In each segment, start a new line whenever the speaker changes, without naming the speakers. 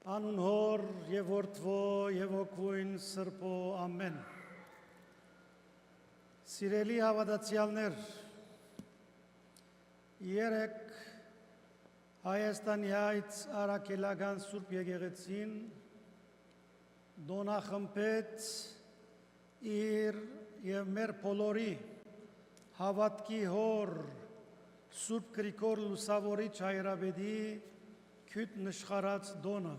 Անուն հոր և որդվո և օգվույն սրբո ամեն։ Սիրելի հավատացյալներ, երեկ Հայաստանի հայց առաքելական Սուրբ Եկեղեցին դոնախմբեց իր և մեր բոլորի հավատքի հոր Սուրբ Գրիգոր Լուսավորիչ հայրապետի քյութ նշխարած դոնը։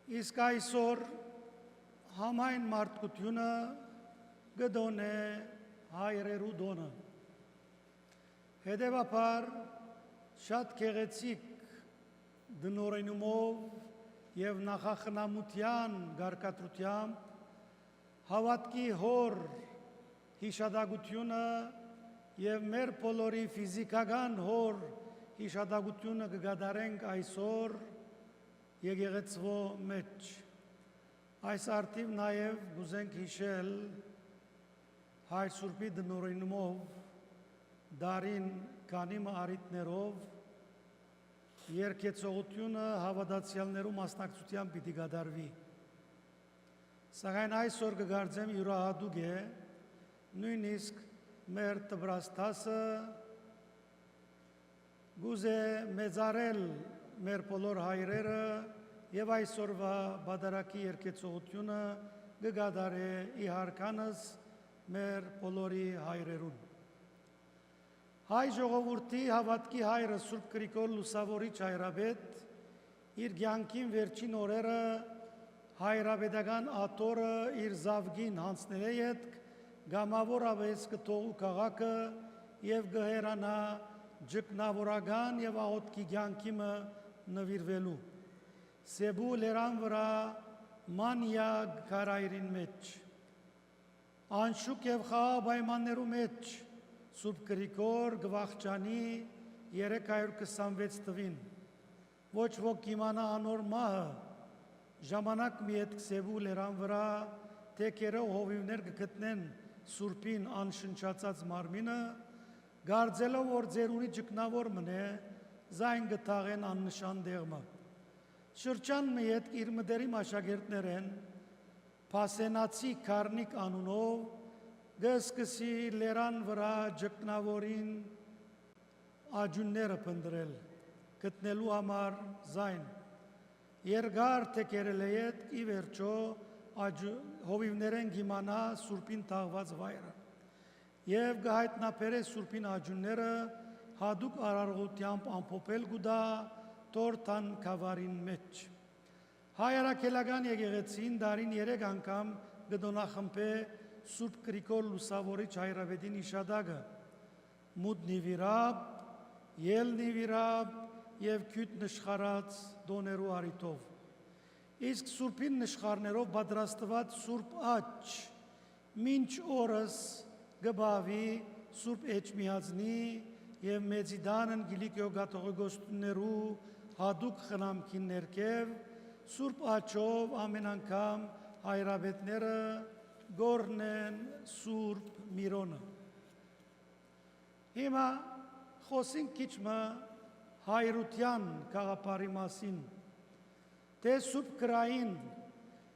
Իսկ այսօր համայն մարդկությունը գդոն է հայրերու դոնը։ Հետևաբար շատ գեղեցիկ դնորենումով և նախախնամության գարկատրությամբ հավատքի հոր հիշադակությունը և մեր բոլորի ֆիզիկական հոր հիշադակությունը կգադարենք այսօր եկեղեցվո մեջ։ Այս արդիվ նաև գուզենք հիշել Հայր Սուրբի դնորենումով դարին կանիմը արիտներով երկեցողությունը հավատացյալներու մասնակցությամբ պիտի գադարվի։ Սակայն այսօր կգարձեմ յուրահատուկ է նույնիսկ մեր տբրաստասը գուզե մեծարել մեր բոլոր հայրերը և այսօրվա բադարակի երկեցողությունը կգադարե իհարկանս մեր բոլորի հայրերուն։ Հայ ժողովուրդի հավատքի հայրը Սուրբ Գրիգոր Լուսավորիչ հայրապետ իր կյանքին վերջին օրերը հայրապետական աթոռը իր զավգին հանձնել է ետք գամավորապես կթողու քաղաքը և կհեռանա ճգնավորական և աղոթքի կյանքիմը նվիրվելու Սեբու լերան վրա մանյա գարայրին մեջ անշուք և խաղաղ պայմաններու մեջ Սուրբ Գրիգոր գվախճանի 326 տվին ոչ ոք կիմանա անոր մահը ժամանակ մի հետ Սեբու լերան վրա թե կերով հովիվներ կգտնեն Սուրբին անշնչացած մարմինը գարձելով որ ձերունի ճգնավոր մնե զայն գտաղեն աննշան դեղմը շրջան մի հետ իր մդերիմ աշակերտներեն Փասենացի Քարնիկ անունով գսկսի լերան վրա ճգնավորին աջունները փնտրել գտնելու համար զայն երկար թեկերել է ետ ի վերջո հովիվներեն գիմանա Սուրբին թաղված վայրը և գահայտնաբերե Սուրբին աջունները հադուկ արարողությամբ ամփոփել գուդա տորթան կավարին մեջ Հայ առաքելական եկեղեցին դարին 3 անգամ գդոնախմբե Սուրբ Գրիգոր Լուսավորիչ հայրապետին իշադակը մուտ նիվիրապ, ել նիվիրապ և քյութ նշխարած դոներու արիտով։ Իսկ Սուրբին նշխարներով պատրաստված Սուրբ աջ մինչ օրս գբավի Սուրբ էջմիածնի և մեծիդանն գիլիկյո գաթողիկոսներու հադուկ խնամքին ներքև Սուրբ աչով ամեն անգամ հայրապետները գորնեն Սուրբ Միրոնը։ Հիմա խոսենք քիչմը հայրության գաղափարի մասին, թե Սուրբ գրային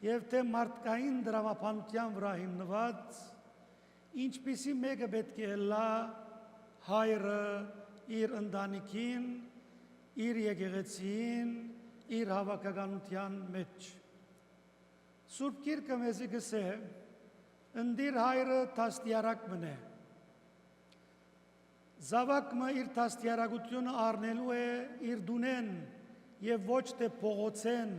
և թե մարդկային դրամապանության վրա հիմնված ինչպիսի մեկը պետք է լա հայրը իր ընտանիքին, իր եկեղեցին, իր հավաքականության մեջ։ Սուրբ Գիրքը մեզի գսե ընդիր հայրը տաստիարակ մնե։ Զավակը իր տաստիարակությունը առնելու է իր դունեն և ոչ թե փողոցեն,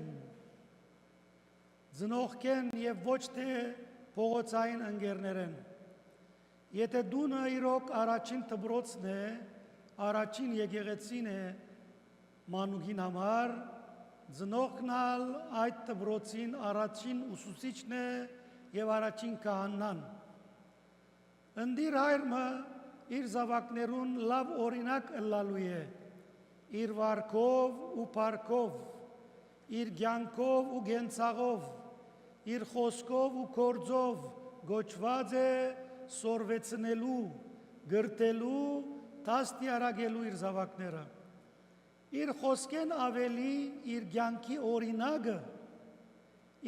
ծնողքեն և ոչ թե փողոցային ընկերներեն։ Եթե դունը իրոք առաջին դպրոցն է, առաջին եկեղեցին է մանուկին համար, ծնողքնալ այդ դպրոցին առաջին ուսուցիչն է և առաջին քահանան։ Ընդիր հայրը իր զավակներուն լավ օրինակ ըլլալու է, իր վարքով ու պարքով, իր կյանքով ու գենցաղով, իր խոսքով ու գործով գոչված է սորվեցնելու, գրտելու, տաստիարակելու իր զավակները։ իր խոսքեն ավելի իր կյանքի օրինակը,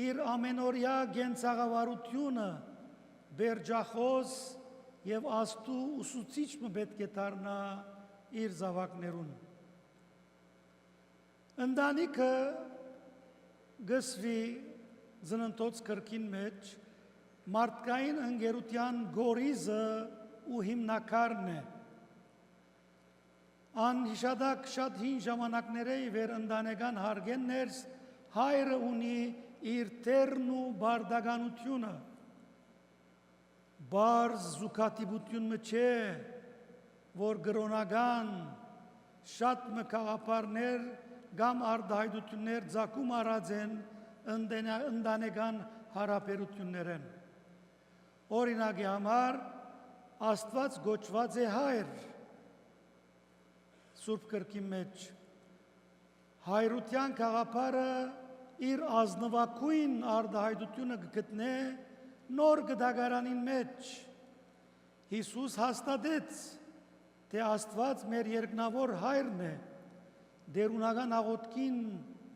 իր ամենօրյա կենցաղավարությունը բերջախոս եւ աստու ուսուցիչը պետք է դառնա իր զավակներուն։ Ընտանիքը գսվի ծննդոց կրկին մեջ մարդկային ընկերության գորիզը ու հիմնակարն է։ Անհիշադակ շատ հին ժամանակների վեր ընտանեկան հարգեն ներս հայրը ունի իր տերն ու բարդականությունը։ Բարզ զուգատիպությունը չէ, որ գրոնական շատ մկաղապարներ կամ արդահայտություններ ձակում արած են ընտանեկան հարաբերություններեն։ Օրինակի համար Աստված գոչված է հայր Սուրբ կրքի մեջ։ Հայրության գաղափարը իր ազնվակույն արդահայտությունը գտնե նոր գդագարանին մեջ։ Հիսուս հաստատեց, թե Աստված մեր երկնավոր հայրն է, դերունական աղոթքին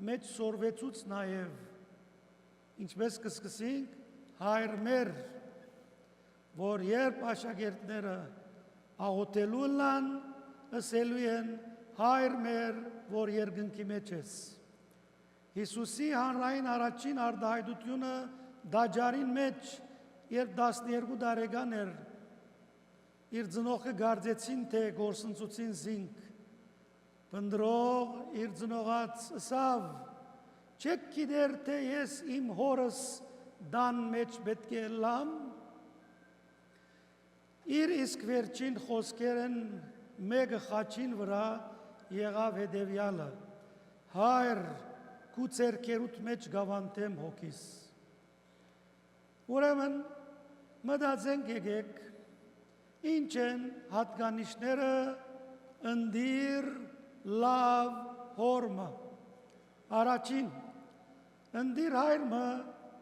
մեջ սորվեցուց նաև, ինչպես կսկսենք, հայր մեր, որ երբ աշակերտները աղոթելու լան, ըսելու են հայր մեր, որ երկնքի մեջ ես։ Հիսուսի հանրային առաջին արդահայտությունը դաջարին մեջ, երբ 12 տարեկան էր, իր ծնողը գարձեցին, թե գործընծուցին զինք, բնդրող իր ծնողած ըսավ, չեք գիտեր, թե ես իմ հորս դան մեջ պետք է լամ, իր իսկ վերջին խոսքերն մեկը խաչին վրա եղավ հետևյալը. հայր քու ձեռքերուդ մեջ գավանտեմ հոգիս։ Ուրեմն մտածենք եկեք, ինչ են հատկանիշները ընդիր լավ հորմը։ Առաջին, ընդիր հայրը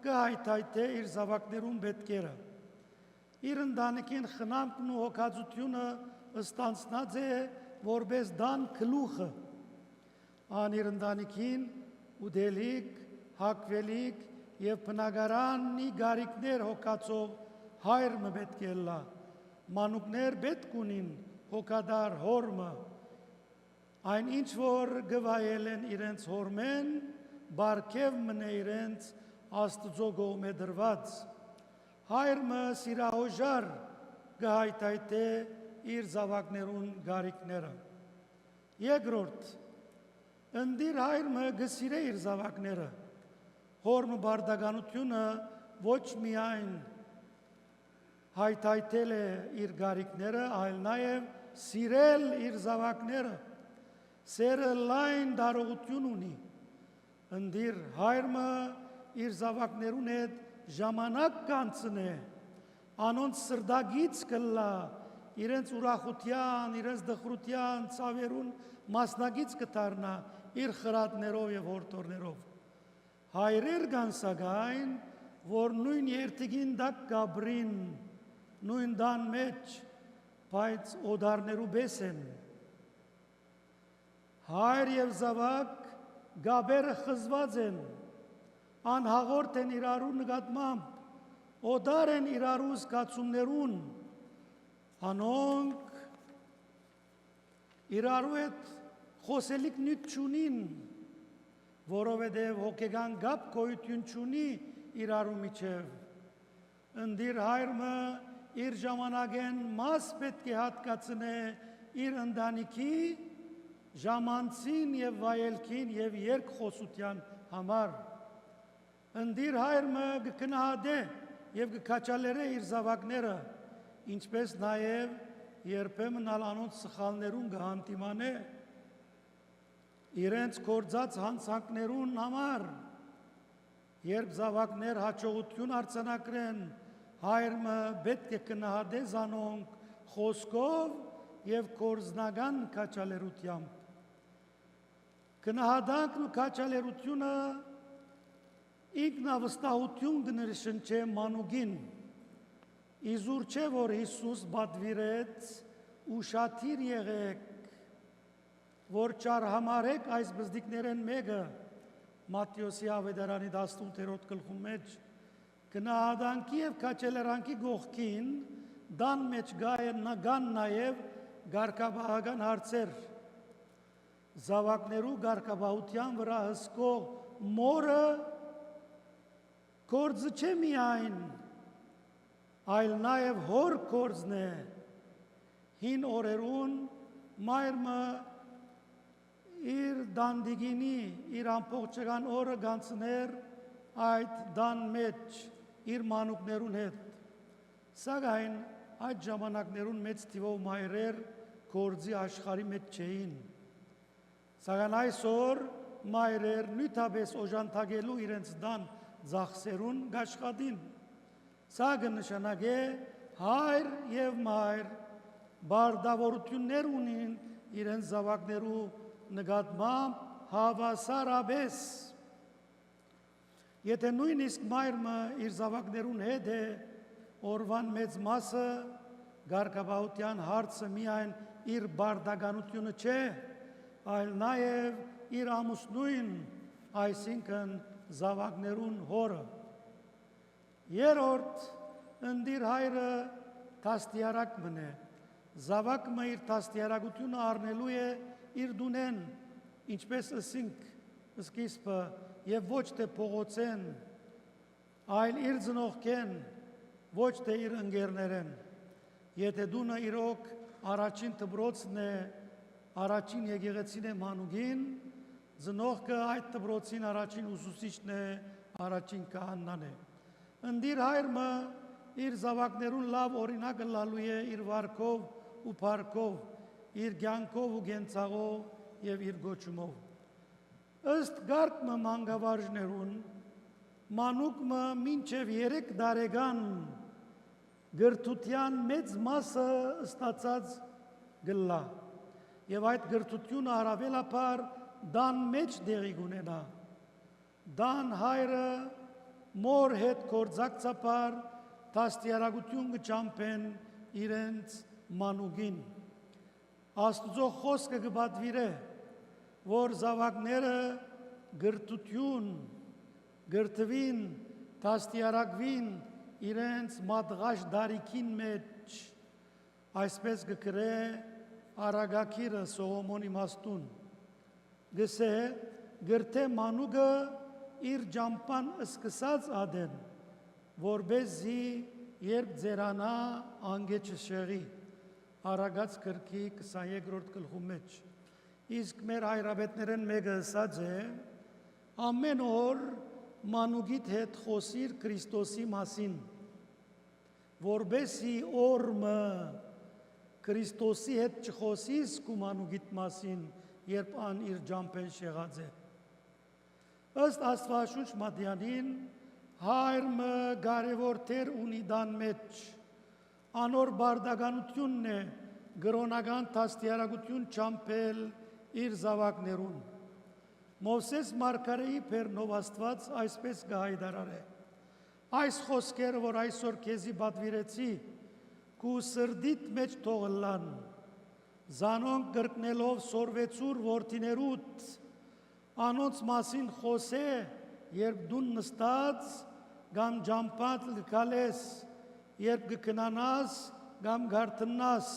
կհայթայթե իր զավակներուն պետքերը։ Իր ընտանիքին խնամքն ու հոգածությունը ստանցնած է որպես դան գլուխը, ան իր ընտանիքին ուդելիք, հակվելիք եւ բնակարանի գարիկներ հոգացող հայրը պետք է լա, մանուկներ պետք ունին հոգադար հորմը, այն ինչ որ գվայել են իրենց հորմեն, բարգև մնե իրենց Աստծո կողմէ դրված, հայրը սիրահոժար գահայթայթե իր զավակներուն գարիկները։ Երկրորդ, ընդիր հայրը գսիրե իր զավակները, հորմը բարդականությունը ոչ միայն հայթայթել է իր գարիկները, այլ նաև սիրել իր զավակները, սերը լայն դարողություն ունի, ընդիր հայրը իր զավակներուն հետ ժամանակ կանցնե, անոնց սրդագից կլա, իրենց ուրախության, իրենց դխրության, ցավերուն մասնագից կդառնա իր խրատներով եւ հորտորներով։ Հայրեր կան սակայն, որ նույն երթիգին դակ գաբրին, նույն դան մեջ, բայց օդարներու բես են։ Հայր եւ զավակ գաբերը խզված են, անհաղորդ են իրարու նկատմամբ, օդար են իրարու զգացումներուն, անոնք իրարու հետ խոսելիք նյութ չունին, որովհետև հոգեգան գապ գոյություն չունի իրարու միջև։ Ընդիր հայրը իր ժամանակեն մաս պետք է հատկացնե իր ընտանիքի ժամանցին եւ վայելքին եւ երկխոսության համար։ Ընդիր հայրը կգնահատե եւ կքաչալերե իր զավակները, ինչպես նաև երբեմն անոնց սխալներուն կհանդիմանե իրենց գործած հանցանքներուն համար, երբ զավակներ հաջողություն արձանագրեն, հայրը պետք է գնահատե զանոնք խոսքով եւ գործնական քաչալերությամբ։ Գնահատանքն ու քաչալերությունը ինքնավստահություն կներշնչե մանուկին, իզուր չէ, որ Հիսուս բադվիրեց ուշադիր եղեք, որ չարհամարեք այս բզդիկներեն մեկը Մատթեոսի ավետարանի 18-րդ գլխում մեջ գնահատանքի եւ քաչելերանքի գողքին դան մեջ գան նաեւ գարկաբահական հարցեր զավակներու գարկաբահության վրա հսկող մորը կորձը չէ միայն այլ նաեւ հոր կորձն է հին օրերուն մայրը իր դանդիգինի իր ամբողջական օրը գանցներ այդ դան մեջ իր մանուկներուն հետ սակայն այդ ժամանակներուն մեծ թիվով մայրեր կորձի աշխարհի մեջ չէին սակայն այսօր մայրեր նույնպես օժանդակելու իրենց դան ծախսերուն գաշխատին սա կնշանակե հայր եւ մայր բարդավորություններ ունին իրենց զավակներու նկատմամբ հավասարապես եթե նույնիսկ մայրը իր զավակներուն հետ է օրվան մեծ մասը գարկաբահության հարցը միայն իր բարդականությունը չէ այլ նաև իր ամուսնույն այսինքն զավակներուն հորը երրորդ ընդիր հայրը տաստիարակ մնե զավակը իր տաստիարակությունը առնելու է իր դունեն ինչպես ասինք սկիզբը եւ ոչ թե փողոցեն այլ իր ծնողքեն ոչ թե իր ընկերներեն եթե դունը իրոք առաջին դպրոցն է առաջին եկեղեցին է մանուկին ծնողքը այդ դպրոցին առաջին ուսուցիչն է առաջին քահանան է ընդիր հայրը իր զավակներուն լավ օրինակ լալու է իր վարքով ու փառքով իր կյանքով ու գենցաղով եւ իր գոչումով ըստ գարկմը մանկավարժներուն մանուկը մինչև 3 տարեկան գրթության մեծ մասը ստացած գլա եւ այդ գրթությունը առավելաբար դան մեջ դեղի կունենա դան հայրը մոր հետ կորձակցաբար տաստիարակություն կճամփեն իրենց մանուկին Աստուծո խոսքը կպատվիրե որ զավակները գրթություն գրթվին տաստիարակվին իրենց մատղաշ դարիքին մեջ այսպես կգրե Արագակիրը Սողոմոնի մաստուն գսե գրթե մանուկը իր ջամփան սկսած ադեն որբեզի երբ ձերանա անգեչը շեղի Արագած գրքի 22-րդ գլխում մեջ իսկ մեր հայրապետներեն մեկը ասած է ամեն օր մանուկիդ հետ խոսիր Քրիստոսի մասին որբեսի օրը Քրիստոսի հետ չխոսիս քու մանուկիդ մասին երբ ան իր ջամփեն շեղած է ըստ Աստվածաշունչ Մատթեյանին հայրը կարևոր դեր ունի դան մեջ անոր բարդականությունն է գրոնական տաստիարակություն ճամփել իր զավակներուն Մովսես Մարգարեի բերնով Աստված այսպես կհայտարարե այս խոսքերը որ այսօր քեզի պատվիրեցի քու սրդիդ մեջ թողլան զանոնք գրկնելով սորվեցուր որդիներուդ անոնց մասին խոսե երբ դուն նստած կամ ջամփատ լքալես երբ կքնանաս կամ գարտնաս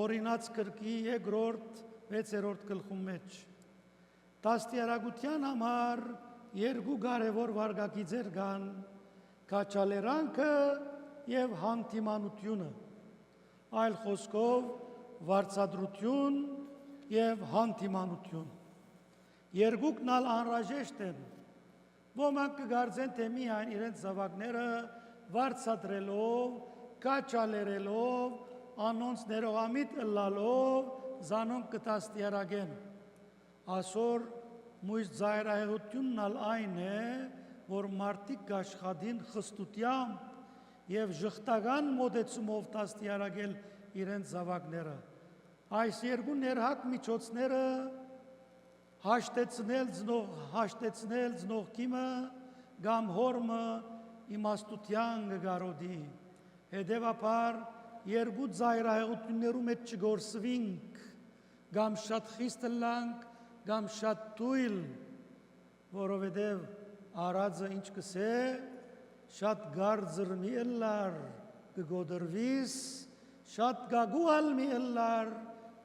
օրինաց գրքի 2-րդ 6-րդ գլխում մեջ տաստիարակության համար երկու կարևոր վարքագիծեր կան քաչալերանքը եւ հանդիմանությունը այլ խոսքով վարձատրություն եւ հանդիմանություն երկուքն ալ անհրաժեշտ են ոմանք կգարձեն թե միայն իրենց զավակները վարձատրելով քաչալերելով անոնց ներողամիտ ըլլալով զանոնք կտաստիարակեն այսօր մույս ծայրահեղությունն ալ այն է որ մարդիկ կաշխատին խստությամբ եւ ժխտական մոտեցումով տաստիարակել իրենց զավակները այս երկու ներհակ միջոցները հաշտեցնել ծնողքիմը կամ հորմը իմաստության գարոդի հետևաբար երկու ծայրահեղություններում հետ չգործվինք գամ շատ խիստ լանք, գամ շատ թույլ, որովհետև արածը ինչ կսե, շատ գարձր մի ելլար կգոդրվիս, շատ գագուալ մի ելլար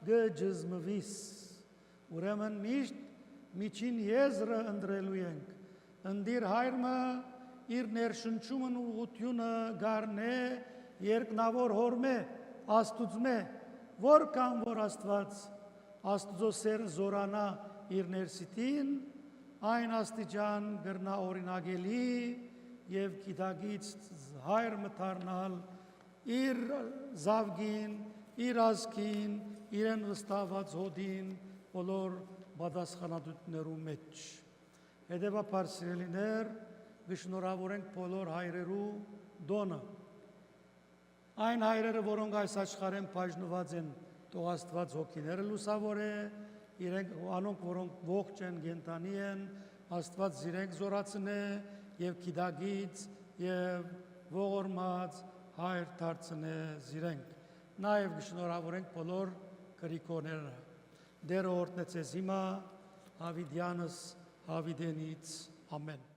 գջզմվիս։ Ուրեմն միշտ միջին եզրը ընդրելու ենք, ընդիր հայրմը իր ներշնչումն ուղությունը գարնե երկնավոր հորմե, աստուծմե, որքան որ աստված աստուծո սեր զորանա իր ներսիտին, այն աստիճան գրնա օրինագելի և գիտագից հայր մթարնալ իր զավգին, իր ազգին, իրեն վստահված հոդին, բոլոր պատասխանատուներու մեջ։ Հետևաբար սիրելիներ, գշնորհավորենք բոլոր հայրերու դոնը։ Այն հայրերը, որոնք այս աշխարհեն բաժնված են, թող Աստված հոգիները լուսավորե, իրենք անոնք, որոնք ողջ են, կենդանի են, Աստված իրենք զորացնե եւ գիտագից եւ ողորմած հայր դարձնե իրենք։ Նաեւ գշնորհավորենք բոլոր քրիքոները։ Դերը օրհնեցես հիմա, Հավիդյանս, Հավիդենից, ամեն։